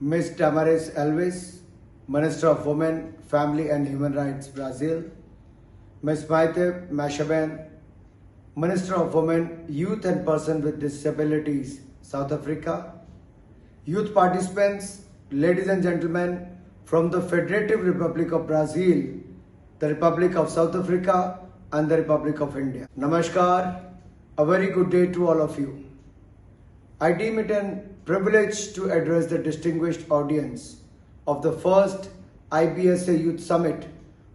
Ms. Damaris Alves, Minister of Women, Family and Human Rights, Brazil. Ms. Maite Mashaben, Minister of Women, Youth and Persons with Disabilities, South Africa. Youth participants, ladies and gentlemen, from the Federative Republic of Brazil, the Republic of South Africa and the Republic of India. Namaskar, a very good day to all of you. I deem it a privilege to address the distinguished audience of the first IBSA Youth Summit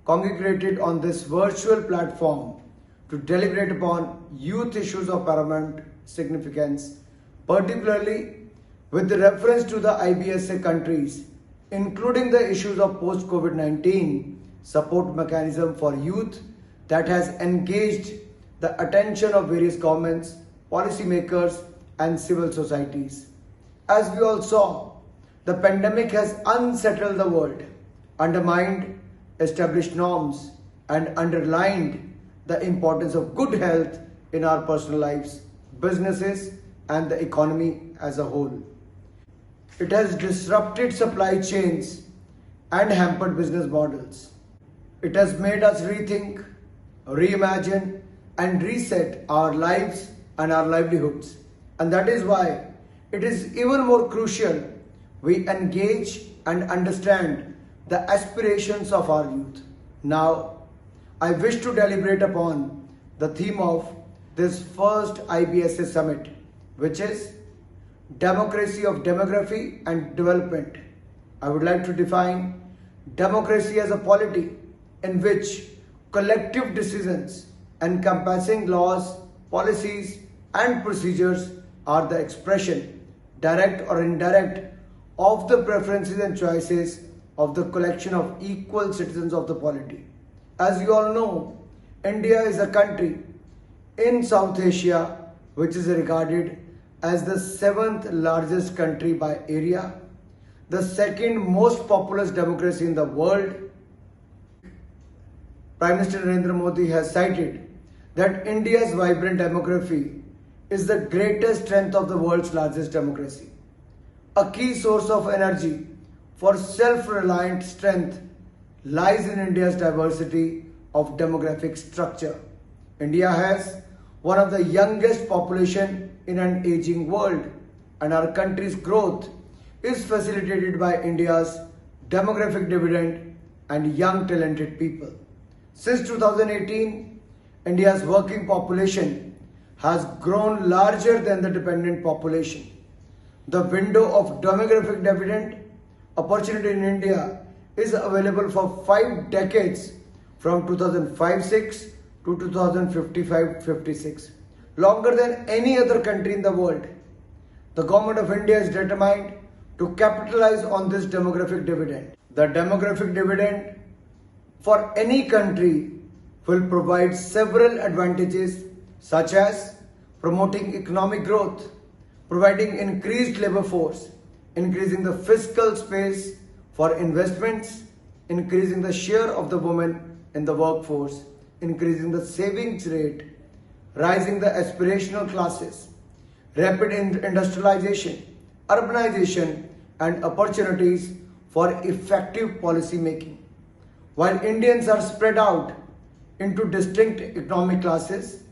congregated on this virtual platform to deliberate upon youth issues of paramount significance, particularly with the reference to the IBSA countries, including the issues of post-COVID-19 support mechanism for youth that has engaged the attention of various governments, policymakers and civil societies. As we all saw, the pandemic has unsettled the world, undermined established norms and underlined the importance of good health in our personal lives, businesses and the economy as a whole. It has disrupted supply chains and hampered business models. It has made us rethink, reimagine and reset our lives and our livelihoods. And that is why it is even more crucial we engage and understand the aspirations of our youth. Now, I wish to deliberate upon the theme of this first IBSA summit, which is Democracy of Demography and Development. I would like to define democracy as a polity in which collective decisions encompassing laws, policies and procedures are the expression, direct or indirect, of the preferences and choices of the collection of equal citizens of the polity. As you all know, India is a country in South Asia which is regarded as the 7th largest country by area, the 2nd most populous democracy in the world. Prime Minister Narendra Modi has cited that India's vibrant demography is the greatest strength of the world's largest democracy. A key source of energy for self-reliant strength lies in India's diversity of demographic structure. India has one of the youngest population in an aging world, and our country's growth is facilitated by India's demographic dividend and young talented people. Since 2018, India's working population has grown larger than the dependent population. The window of demographic dividend opportunity in India is available for 5 decades from 2005-06 to 2055-56, longer than any other country in the world. The government of India is determined to capitalize on this demographic dividend. The demographic dividend for any country will provide several advantages such as promoting economic growth, providing increased labor force, increasing the fiscal space for investments, increasing the share of the women in the workforce, increasing the savings rate, rising the aspirational classes, rapid industrialization, urbanization and opportunities for effective policy making. While Indians are spread out into distinct economic classes,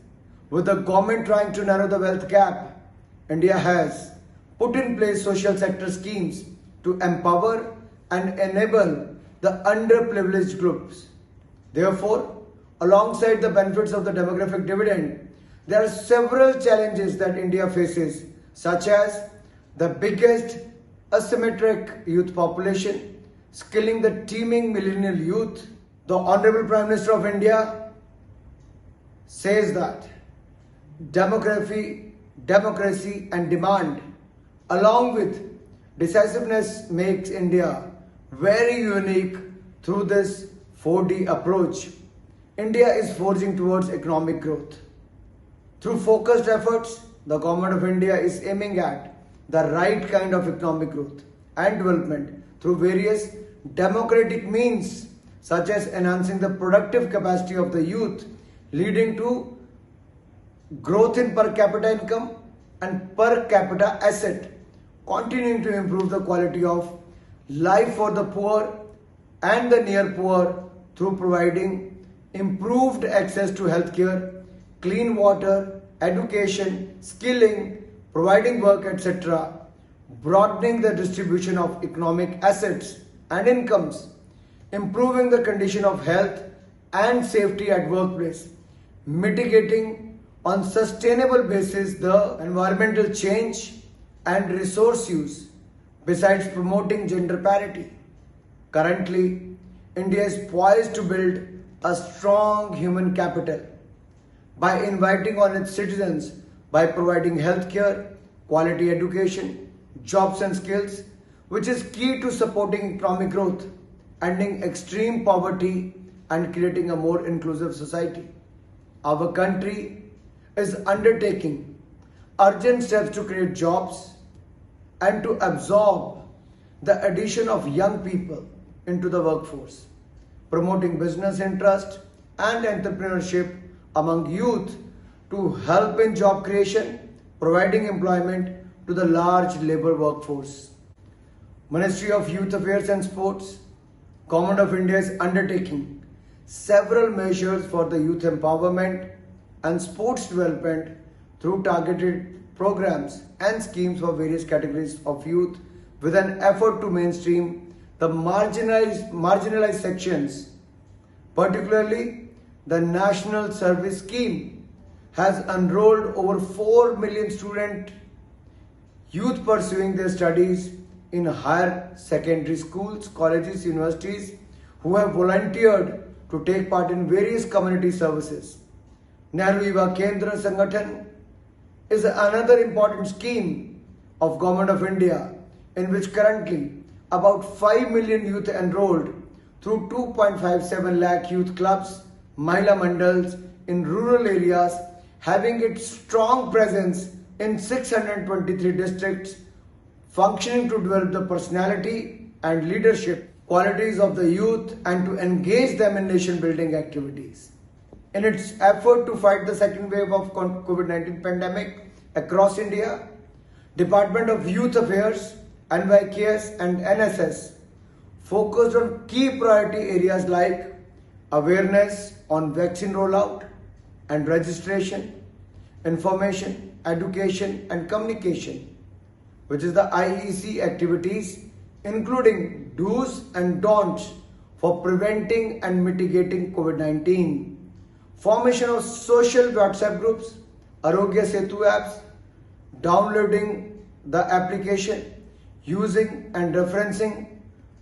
with the government trying to narrow the wealth gap, India has put in place social sector schemes to empower and enable the underprivileged groups. Therefore, alongside the benefits of the demographic dividend, there are several challenges that India faces, such as the biggest asymmetric youth population, skilling the teeming millennial youth. The Honorable Prime Minister of India says that demography, democracy and demand along with decisiveness makes India very unique through this 4D approach. India is forging towards economic growth. Through focused efforts, the Government of India is aiming at the right kind of economic growth and development through various democratic means such as enhancing the productive capacity of the youth, leading to growth in per capita income and per capita asset, continuing to improve the quality of life for the poor and the near poor through providing improved access to healthcare, clean water, education, skilling, providing work, etc., broadening the distribution of economic assets and incomes, improving the condition of health and safety at workplace, mitigating on sustainable basis the environmental change and resource use, besides promoting gender parity. Currently, India is poised to build a strong human capital by inviting on its citizens by providing healthcare, quality education, jobs and skills, which is key to supporting economic growth, ending extreme poverty and creating a more inclusive society. Our country is undertaking urgent steps to create jobs and to absorb the addition of young people into the workforce, promoting business interest and entrepreneurship among youth to help in job creation, providing employment to the large labor workforce. Ministry of Youth Affairs and Sports, Government of India is undertaking several measures for the youth empowerment and sports development through targeted programs and schemes for various categories of youth with an effort to mainstream the marginalized sections. Particularly, the National Service Scheme has enrolled over 4 million student youth pursuing their studies in higher secondary schools, colleges, universities who have volunteered to take part in various community services. Nehru Yuva Kendra Sangathan is another important scheme of Government of India in which currently about 5 million youth enrolled through 2.57 lakh youth clubs, Mahila Mandals in rural areas, having its strong presence in 623 districts, functioning to develop the personality and leadership qualities of the youth and to engage them in nation building activities. In its effort to fight the second wave of COVID-19 pandemic across India, Department of Youth Affairs, NYKS and NSS focused on key priority areas like awareness on vaccine rollout and registration, information, education and communication, which is the IEC activities, including do's and don'ts for preventing and mitigating COVID-19, formation of social WhatsApp groups, Arogya Setu apps, downloading the application, using and referencing,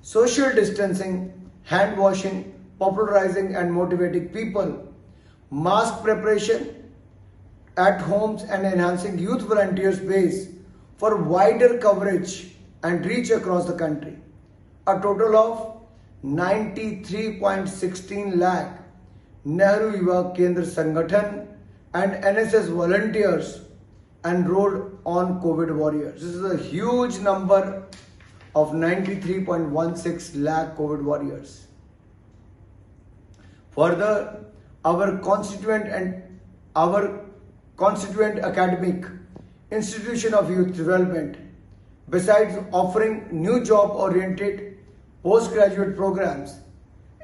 social distancing, hand washing, popularizing and motivating people, mask preparation at homes and enhancing youth volunteers base for wider coverage and reach across the country. A total of 93.16 lakh Nehru Yuva Kendra Sangathan and NSS volunteers enrolled on COVID warriors. This is a huge number of 93.16 lakh COVID warriors. Further, our constituent academic institution of youth development, besides offering new job-oriented postgraduate programs,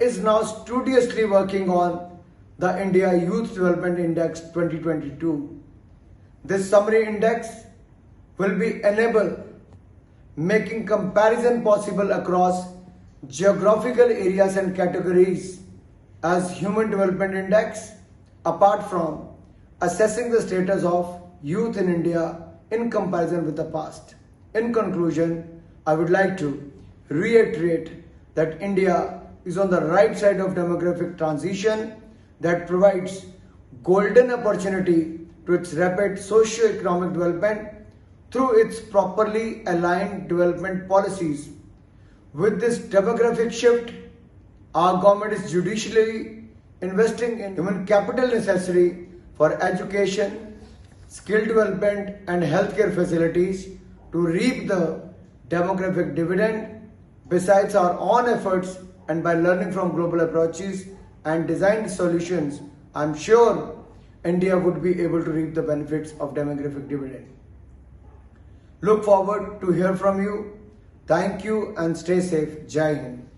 is now studiously working on the India Youth Development Index 2022. This summary index will be enable making comparison possible across geographical areas and categories as Human Development Index, apart from assessing the status of youth in India in comparison with the past. In conclusion, I would like to reiterate that India is on the right side of demographic transition that provides golden opportunity to its rapid socio-economic development through its properly aligned development policies. With this demographic shift, our government is judiciously investing in human capital necessary for education, skill development and healthcare facilities to reap the demographic dividend. Besides our own efforts and by learning from global approaches and designed solutions, I am sure India would be able to reap the benefits of demographic dividend. Look forward to hear from you. Thank you and stay safe. Jai Hind.